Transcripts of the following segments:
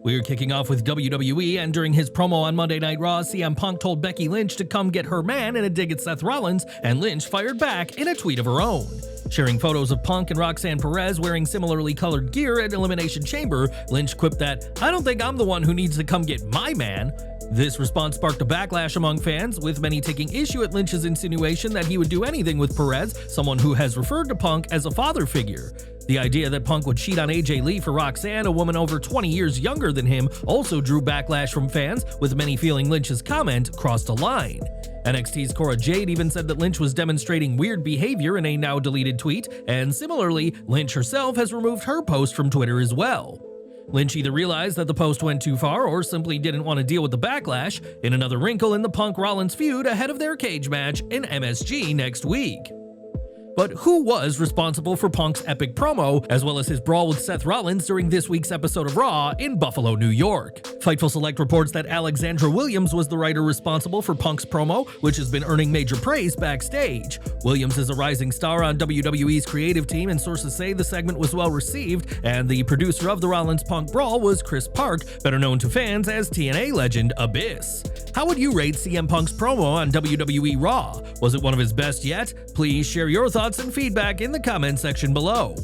We're kicking off with WWE, and during his promo on Monday Night Raw, CM Punk told Becky Lynch to come get her man in a dig at Seth Rollins, and Lynch fired back in a tweet of her own. Sharing photos of Punk and Roxanne Perez wearing similarly colored gear at Elimination Chamber, Lynch quipped that, "I don't think I'm the one who needs to come get my man." This response sparked a backlash among fans, with many taking issue at Lynch's insinuation that he would do anything with Perez, someone who has referred to Punk as a father figure. The idea that Punk would cheat on AJ Lee for Roxanne, a woman over 20 years younger than him, also drew backlash from fans, with many feeling Lynch's comment crossed a line. NXT's Cora Jade even said that Lynch was demonstrating weird behavior in a now-deleted tweet, and similarly, Lynch herself has removed her post from Twitter as well. Lynch either realized that the post went too far or simply didn't want to deal with the backlash, in another wrinkle in the Punk-Rollins feud ahead of their cage match in MSG next week. But who was responsible for Punk's epic promo, as well as his brawl with Seth Rollins during this week's episode of Raw in Buffalo, New York? Fightful Select reports that Alexandra Williams was the writer responsible for Punk's promo, which has been earning major praise backstage. Williams is a rising star on WWE's creative team, and sources say the segment was well received, and the producer of the Rollins-Punk brawl was Chris Park, better known to fans as TNA legend Abyss. How would you rate CM Punk's promo on WWE Raw? Was it one of his best yet? Please share your thoughts and feedback in the comment section below.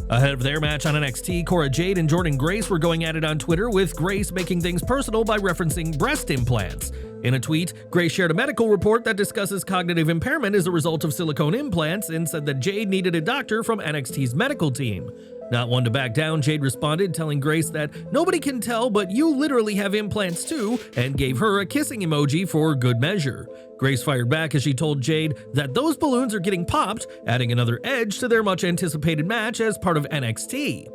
Ahead of their match on NXT, Cora Jade and Jordynne Grace were going at it on Twitter, with Grace making things personal by referencing breast implants. In a tweet, Grace shared a medical report that discusses cognitive impairment as a result of silicone implants and said that Jade needed a doctor from NXT's medical team. Not one to back down, Jade responded, telling Grace that nobody can tell, but you literally have implants too, and gave her a kissing emoji for good measure. Grace fired back as she told Jade that those balloons are getting popped, adding another edge to their much-anticipated match as part of NXT.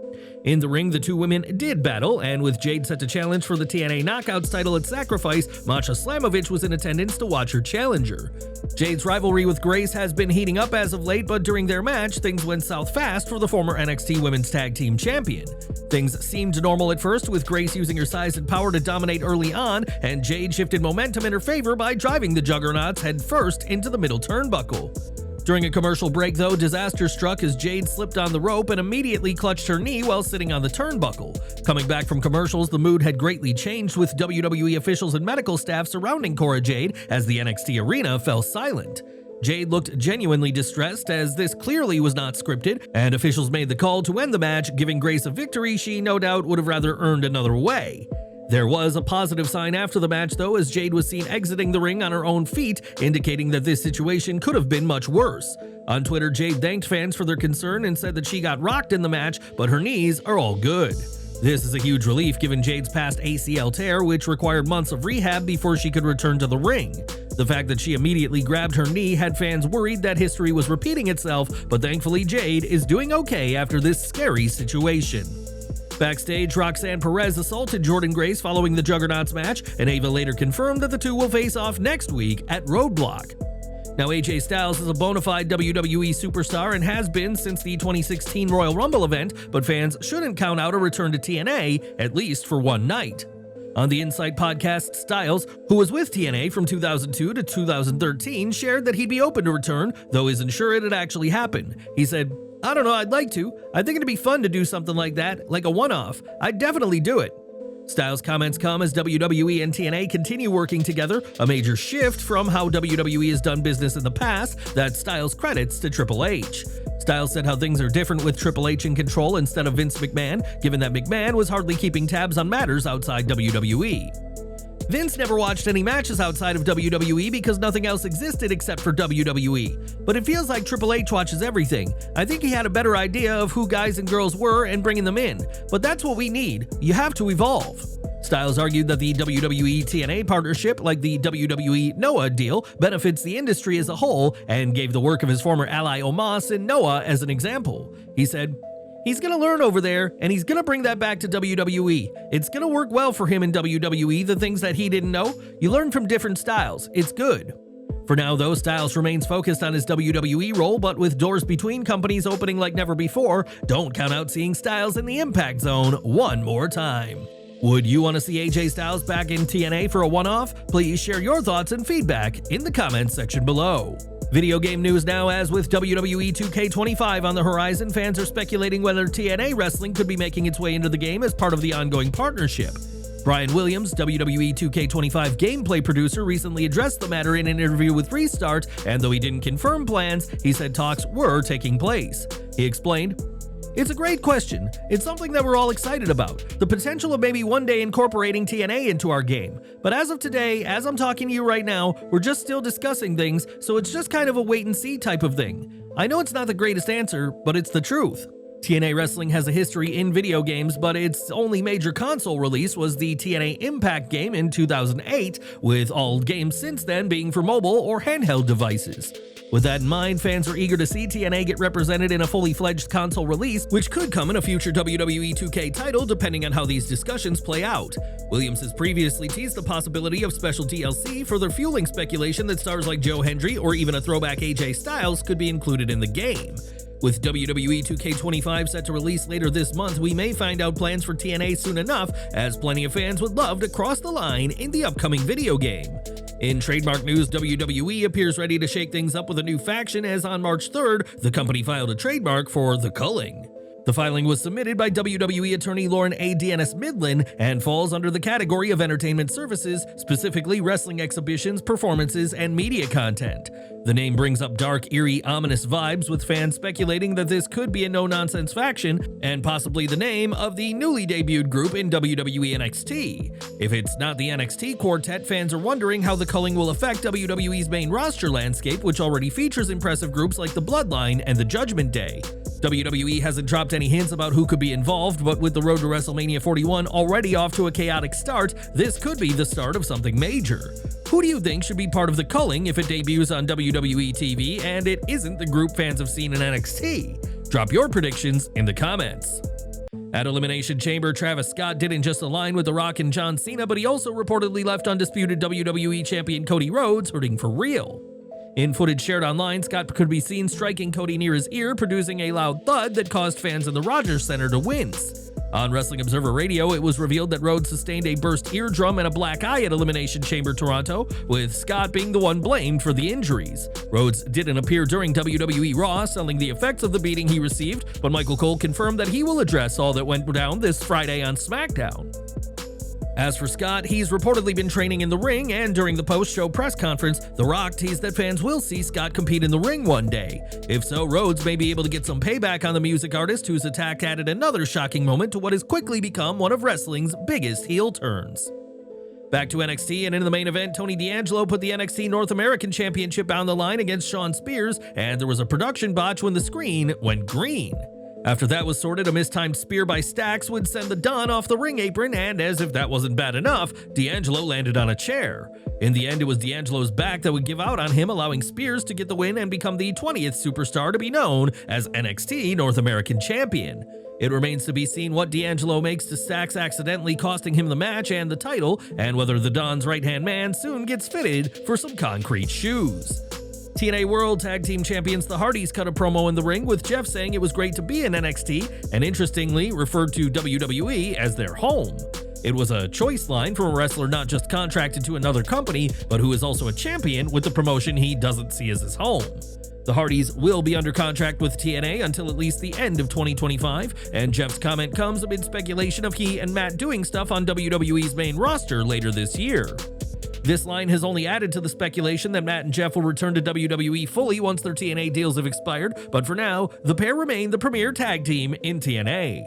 In the ring, the two women did battle, and with Jade set to challenge for the TNA Knockouts title at Sacrifice, Masha Slamovich was in attendance to watch her challenger. Jade's rivalry with Grace has been heating up as of late, but during their match, things went south fast for the former NXT Women's Tag Team Champion. Things seemed normal at first, with Grace using her size and power to dominate early on, and Jade shifted momentum in her favor by driving the Juggernauts head first into the middle turnbuckle. During a commercial break, though, disaster struck as Jade slipped on the rope and immediately clutched her knee while sitting on the turnbuckle. Coming back from commercials, the mood had greatly changed, with WWE officials and medical staff surrounding Cora Jade as the NXT arena fell silent. Jade looked genuinely distressed, as this clearly was not scripted, and officials made the call to end the match, giving Grace a victory she no doubt would have rather earned another way. There was a positive sign after the match, though, as Jade was seen exiting the ring on her own feet, indicating that this situation could have been much worse. On Twitter, Jade thanked fans for their concern and said that she got rocked in the match, but her knees are all good. This is a huge relief given Jade's past ACL tear, which required months of rehab before she could return to the ring. The fact that she immediately grabbed her knee had fans worried that history was repeating itself, but thankfully Jade is doing okay after this scary situation. Backstage, Roxanne Perez assaulted Jordynne Grace following the Juggernauts match, and Ava later confirmed that the two will face off next week at Roadblock. Now, AJ Styles is a bona fide WWE superstar and has been since the 2016 Royal Rumble event, but fans shouldn't count out a return to TNA, at least for one night. On the Insight podcast, Styles, who was with TNA from 2002 to 2013, shared that he'd be open to return, though isn't sure it'd actually happen. He said, "I don't know, I'd like to. I think it'd be fun to do something like that, like a one-off. I'd definitely do it." Styles' comments come as WWE and TNA continue working together, a major shift from how WWE has done business in the past that Styles credits to Triple H. Styles said how things are different with Triple H in control instead of Vince McMahon, given that McMahon was hardly keeping tabs on matters outside WWE. Vince never watched any matches outside of WWE because nothing else existed except for WWE. But it feels like Triple H watches everything. I think he had a better idea of who guys and girls were and bringing them in. But that's what we need. You have to evolve. Styles argued that the WWE-TNA partnership, like the WWE-Noah deal, benefits the industry as a whole, and gave the work of his former ally Omos and Noah as an example. He said, "He's gonna learn over there, and he's gonna bring that back to WWE. It's gonna work well for him in WWE, the things that he didn't know. You learn from different styles. It's good." For now, though, Styles remains focused on his WWE role, but with doors between companies opening like never before, don't count out seeing Styles in the Impact Zone one more time. Would you want to see AJ Styles back in TNA for a one-off? Please share your thoughts and feedback in the comments section below. Video game news now, as with WWE 2K25 on the horizon, fans are speculating whether TNA Wrestling could be making its way into the game as part of the ongoing partnership. Brian Williams, WWE 2K25 gameplay producer, recently addressed the matter in an interview with Restart, and though he didn't confirm plans, he said talks were taking place. He explained, "It's a great question. It's something that we're all excited about. The potential of maybe one day incorporating TNA into our game. But as of today, as I'm talking to you right now, we're just still discussing things, so it's just kind of a wait and see type of thing. I know it's not the greatest answer, but it's the truth." TNA Wrestling has a history in video games, but its only major console release was the TNA Impact game in 2008, with all games since then being for mobile or handheld devices. With that in mind, fans are eager to see TNA get represented in a fully fledged console release, which could come in a future WWE 2K title depending on how these discussions play out. Williams has previously teased the possibility of special DLC, further fueling speculation that stars like Joe Hendry or even a throwback AJ Styles could be included in the game. With WWE 2K25 set to release later this month, we may find out plans for TNA soon enough, as plenty of fans would love to cross the line in the upcoming video game. In trademark news, WWE appears ready to shake things up with a new faction, as on March 3rd, the company filed a trademark for The Culling. The filing was submitted by WWE attorney Lauren A. DNS Midland and falls under the category of entertainment services, specifically wrestling exhibitions, performances, and media content. The name brings up dark, eerie, ominous vibes, with fans speculating that this could be a no-nonsense faction and possibly the name of the newly debuted group in WWE NXT. If it's not the NXT quartet, fans are wondering how the culling will affect WWE's main roster landscape, which already features impressive groups like the Bloodline and the Judgment Day. WWE hasn't dropped any hints about who could be involved, but with the road to WrestleMania 41 already off to a chaotic start, this could be the start of something major. Who do you think should be part of the culling if it debuts on WWE TV and it isn't the group fans have seen in NXT? Drop your predictions in the comments. At Elimination Chamber, Travis Scott didn't just align with The Rock and John Cena, but he also reportedly left undisputed WWE champion Cody Rhodes hurting for real. In footage shared online, Scott could be seen striking Cody near his ear, producing a loud thud that caused fans in the Rogers Center to wince. On Wrestling Observer Radio, it was revealed that Rhodes sustained a burst eardrum and a black eye at Elimination Chamber Toronto, with Scott being the one blamed for the injuries. Rhodes didn't appear during WWE Raw, selling the effects of the beating he received, but Michael Cole confirmed that he will address all that went down this Friday on SmackDown. As for Scott, he's reportedly been training in the ring, and during the post-show press conference, The Rock teased that fans will see Scott compete in the ring one day. If so, Rhodes may be able to get some payback on the music artist, whose attack added another shocking moment to what has quickly become one of wrestling's biggest heel turns. Back to NXT, and in the main event, Tony D'Angelo put the NXT North American Championship on the line against Shawn Spears, and there was a production botch when the screen went green. After that was sorted, a mistimed spear by Stax would send the Don off the ring apron, and as if that wasn't bad enough, D'Angelo landed on a chair. In the end, it was D'Angelo's back that would give out on him, allowing Spears to get the win and become the 20th superstar to be known as NXT North American Champion. It remains to be seen what D'Angelo makes to Stax accidentally costing him the match and the title, and whether the Don's right-hand man soon gets fitted for some concrete shoes. TNA World Tag Team Champions The Hardys cut a promo in the ring, with Jeff saying it was great to be in NXT, and interestingly referred to WWE as their home. It was a choice line from a wrestler not just contracted to another company, but who is also a champion with the promotion he doesn't see as his home. The Hardys will be under contract with TNA until at least the end of 2025, and Jeff's comment comes amid speculation of he and Matt doing stuff on WWE's main roster later this year. This line has only added to the speculation that Matt and Jeff will return to WWE fully once their TNA deals have expired, but for now, the pair remain the premier tag team in TNA.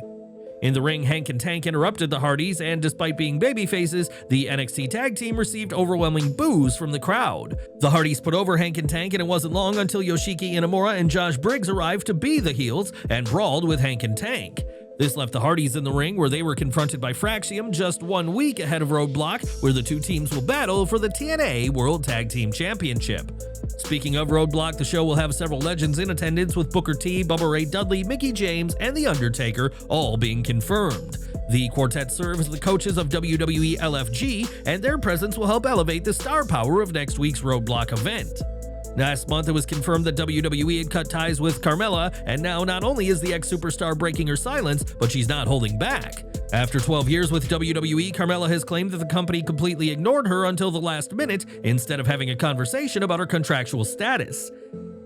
In the ring, Hank and Tank interrupted the Hardys, and despite being babyfaces, the NXT tag team received overwhelming boos from the crowd. The Hardys put over Hank and Tank, and it wasn't long until Yoshiki Inamura and Josh Briggs arrived to be the heels and brawled with Hank and Tank. This left the Hardys in the ring, where they were confronted by Fraxium just 1 week ahead of Roadblock, where the two teams will battle for the TNA World Tag Team Championship. Speaking of Roadblock, the show will have several legends in attendance, with Booker T, Bubba Ray Dudley, Mickie James, and The Undertaker all being confirmed. The quartet serve as the coaches of WWE LFG, and their presence will help elevate the star power of next week's Roadblock event. Last month, it was confirmed that WWE had cut ties with Carmella, and now not only is the ex-superstar breaking her silence, but she's not holding back. After 12 years with WWE, Carmella has claimed that the company completely ignored her until the last minute instead of having a conversation about her contractual status.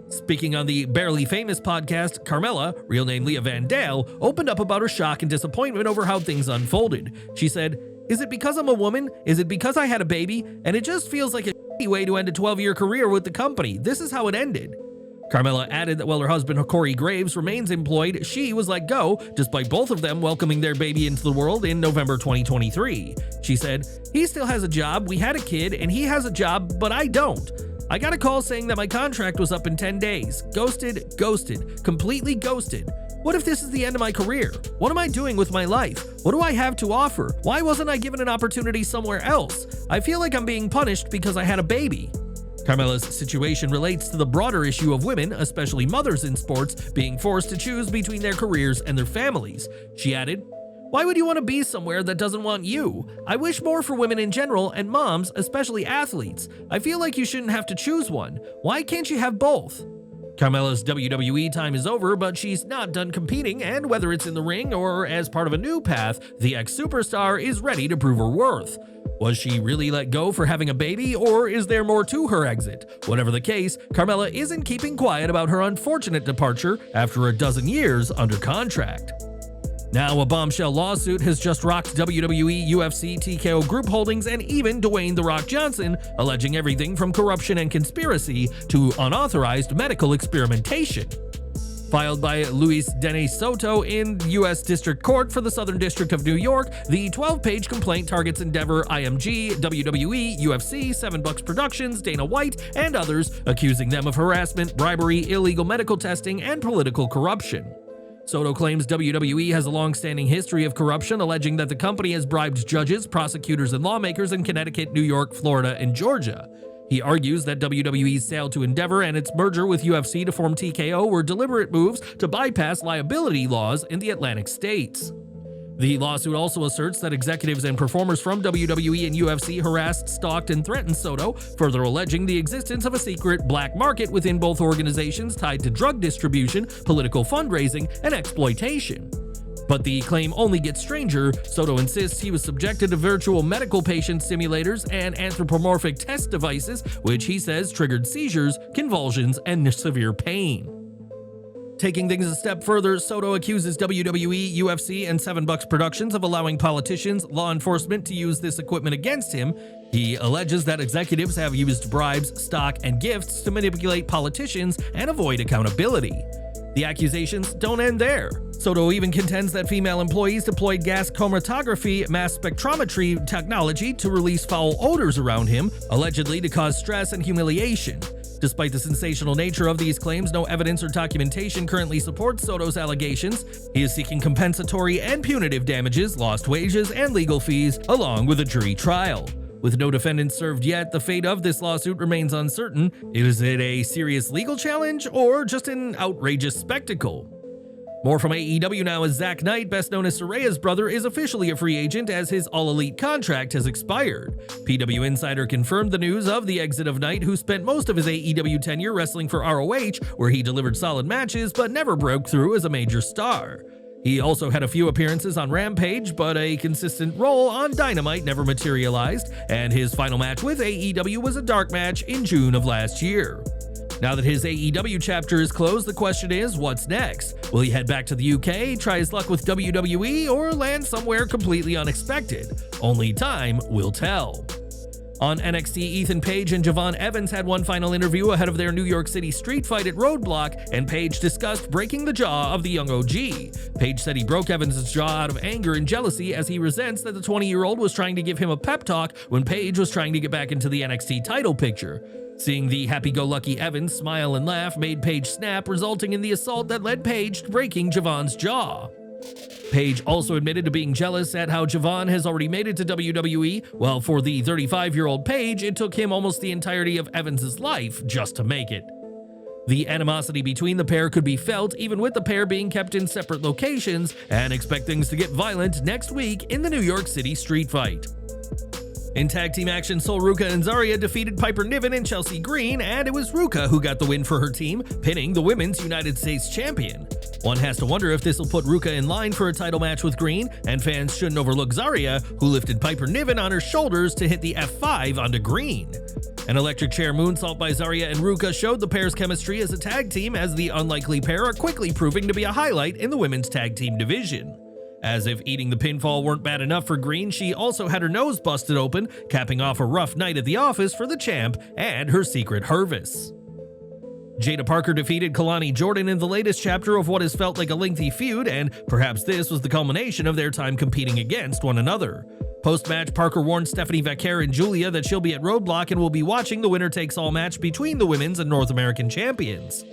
Speaking on the Barely Famous podcast, Carmella, real name Leah Van Dale, opened up about her shock and disappointment over how things unfolded. She said, "Is it because I'm a woman? Is it because I had a baby? And it just feels like a shitty way to end a 12-year career with the company. This is how it ended." Carmella added that while her husband Corey Graves remains employed, she was let go, despite both of them welcoming their baby into the world in November 2023. She said, "He still has a job, we had a kid, and he has a job, but I don't. I got a call saying that my contract was up in 10 days. Ghosted, completely ghosted. What if this is the end of my career? What am I doing with my life? What do I have to offer? Why wasn't I given an opportunity somewhere else? I feel like I'm being punished because I had a baby." Carmella's situation relates to the broader issue of women, especially mothers in sports, being forced to choose between their careers and their families. She added, "Why would you want to be somewhere that doesn't want you? I wish more for women in general and moms, especially athletes. I feel like you shouldn't have to choose one. Why can't you have both?" Carmella's WWE time is over, but she's not done competing, and whether it's in the ring or as part of a new path, the ex-superstar is ready to prove her worth. Was she really let go for having a baby, or is there more to her exit? Whatever the case, Carmella isn't keeping quiet about her unfortunate departure after a dozen years under contract. Now, a bombshell lawsuit has just rocked WWE, UFC, TKO Group Holdings, and even Dwayne "The Rock" Johnson, alleging everything from corruption and conspiracy to unauthorized medical experimentation. Filed by Luis Denis Soto in U.S. District Court for the Southern District of New York, the 12-page complaint targets Endeavor, IMG, WWE, UFC, 7 Bucks Productions, Dana White, and others, accusing them of harassment, bribery, illegal medical testing, and political corruption. Soto claims WWE has a long-standing history of corruption, alleging that the company has bribed judges, prosecutors, and lawmakers in Connecticut, New York, Florida, and Georgia. He argues that WWE's sale to Endeavor and its merger with UFC to form TKO were deliberate moves to bypass liability laws in the Atlantic states. The lawsuit also asserts that executives and performers from WWE and UFC harassed, stalked, and threatened Soto, further alleging the existence of a secret black market within both organizations tied to drug distribution, political fundraising, and exploitation. But the claim only gets stranger. Soto insists he was subjected to virtual medical patient simulators and anthropomorphic test devices, which he says triggered seizures, convulsions, and severe pain. Taking things a step further, Soto accuses WWE, UFC, and 7 Bucks Productions of allowing politicians, law enforcement to use this equipment against him. He alleges that executives have used bribes, stock, and gifts to manipulate politicians and avoid accountability. The accusations don't end there. Soto even contends that female employees deployed gas chromatography mass spectrometry technology to release foul odors around him, allegedly to cause stress and humiliation. Despite the sensational nature of these claims, no evidence or documentation currently supports Soto's allegations. He is seeking compensatory and punitive damages, lost wages, and legal fees, along with a jury trial. With no defendants served yet, the fate of this lawsuit remains uncertain. Is it a serious legal challenge or just an outrageous spectacle? More from AEW now, as Zack Knight, best known as Saraya's brother, is officially a free agent as his All Elite contract has expired. PW Insider confirmed the news of the exit of Knight, who spent most of his AEW tenure wrestling for ROH, where he delivered solid matches but never broke through as a major star. He also had a few appearances on Rampage, but a consistent role on Dynamite never materialized, and his final match with AEW was a dark match in June of last year. Now that his AEW chapter is closed, the question is, what's next? Will he head back to the UK, try his luck with WWE, or land somewhere completely unexpected? Only time will tell. On NXT, Ethan Page and Javon Evans had one final interview ahead of their New York City street fight at Roadblock, and Page discussed breaking the jaw of the young OG. Page said he broke Evans' jaw out of anger and jealousy, as he resents that the 20-year-old was trying to give him a pep talk when Page was trying to get back into the NXT title picture. Seeing the happy-go-lucky Evans smile and laugh made Page snap, resulting in the assault that led Page to breaking Javon's jaw. Page also admitted to being jealous at how Javon has already made it to WWE, while for the 35-year-old Page, it took him almost the entirety of Evans' life just to make it. The animosity between the pair could be felt even with the pair being kept in separate locations, and expect things to get violent next week in the New York City street fight. In tag team action, Ruca and Zarya defeated Piper Niven and Chelsea Green, and it was Ruca who got the win for her team, pinning the Women's United States Champion. One has to wonder if this will put Ruca in line for a title match with Green, and fans shouldn't overlook Zarya, who lifted Piper Niven on her shoulders to hit the F5 onto Green. An electric chair moonsault by Zarya and Ruca showed the pair's chemistry as a tag team, as the unlikely pair are quickly proving to be a highlight in the women's tag team division. As if eating the pinfall weren't bad enough for Green, she also had her nose busted open, capping off a rough night at the office for the champ and her secret Hervis. Jaida Parker defeated Kelani Jordynne in the latest chapter of what has felt like a lengthy feud, and perhaps this was the culmination of their time competing against one another. Post-match, Parker warned Stephanie Vaquer and Julia that she'll be at Roadblock and will be watching the winner-takes-all match between the women's and North American champions.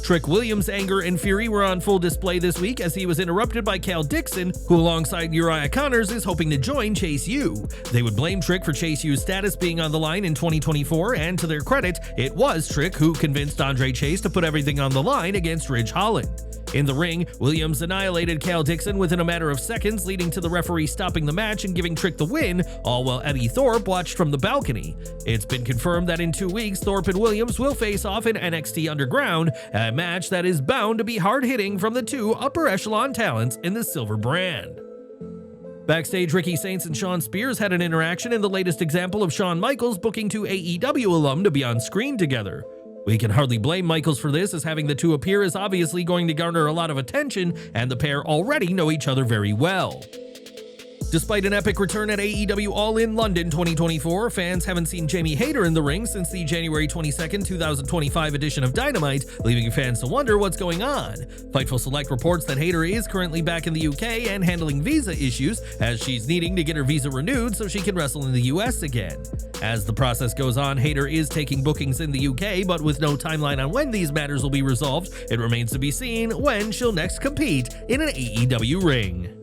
Trick Williams' anger and fury were on full display this week as he was interrupted by Cal Dixon, who alongside Uriah Connors is hoping to join Chase U. They would blame Trick for Chase U's status being on the line in 2024, and to their credit, it was Trick who convinced Andre Chase to put everything on the line against Ridge Holland. In the ring, Williams annihilated Cal Dixon within a matter of seconds, leading to the referee stopping the match and giving Trick the win, all while Eddy Thorpe watched from the balcony. It's been confirmed that in 2 weeks, Thorpe and Williams will face off in NXT Underground, a match that is bound to be hard-hitting from the two upper-echelon talents in the Silver brand. Backstage, Ricky Saints and Shawn Spears had an interaction in the latest example of Shawn Michaels booking two AEW alum to be on screen together. We can hardly blame Michaels for this, as having the two appear is obviously going to garner a lot of attention, and the pair already know each other very well. Despite an epic return at AEW All In London 2024, fans haven't seen Jamie Hayter in the ring since the January 22, 2025 edition of Dynamite, leaving fans to wonder what's going on. Fightful Select reports that Hayter is currently back in the UK and handling visa issues, as she's needing to get her visa renewed so she can wrestle in the US again. As the process goes on, Hayter is taking bookings in the UK, but with no timeline on when these matters will be resolved, it remains to be seen when she'll next compete in an AEW ring.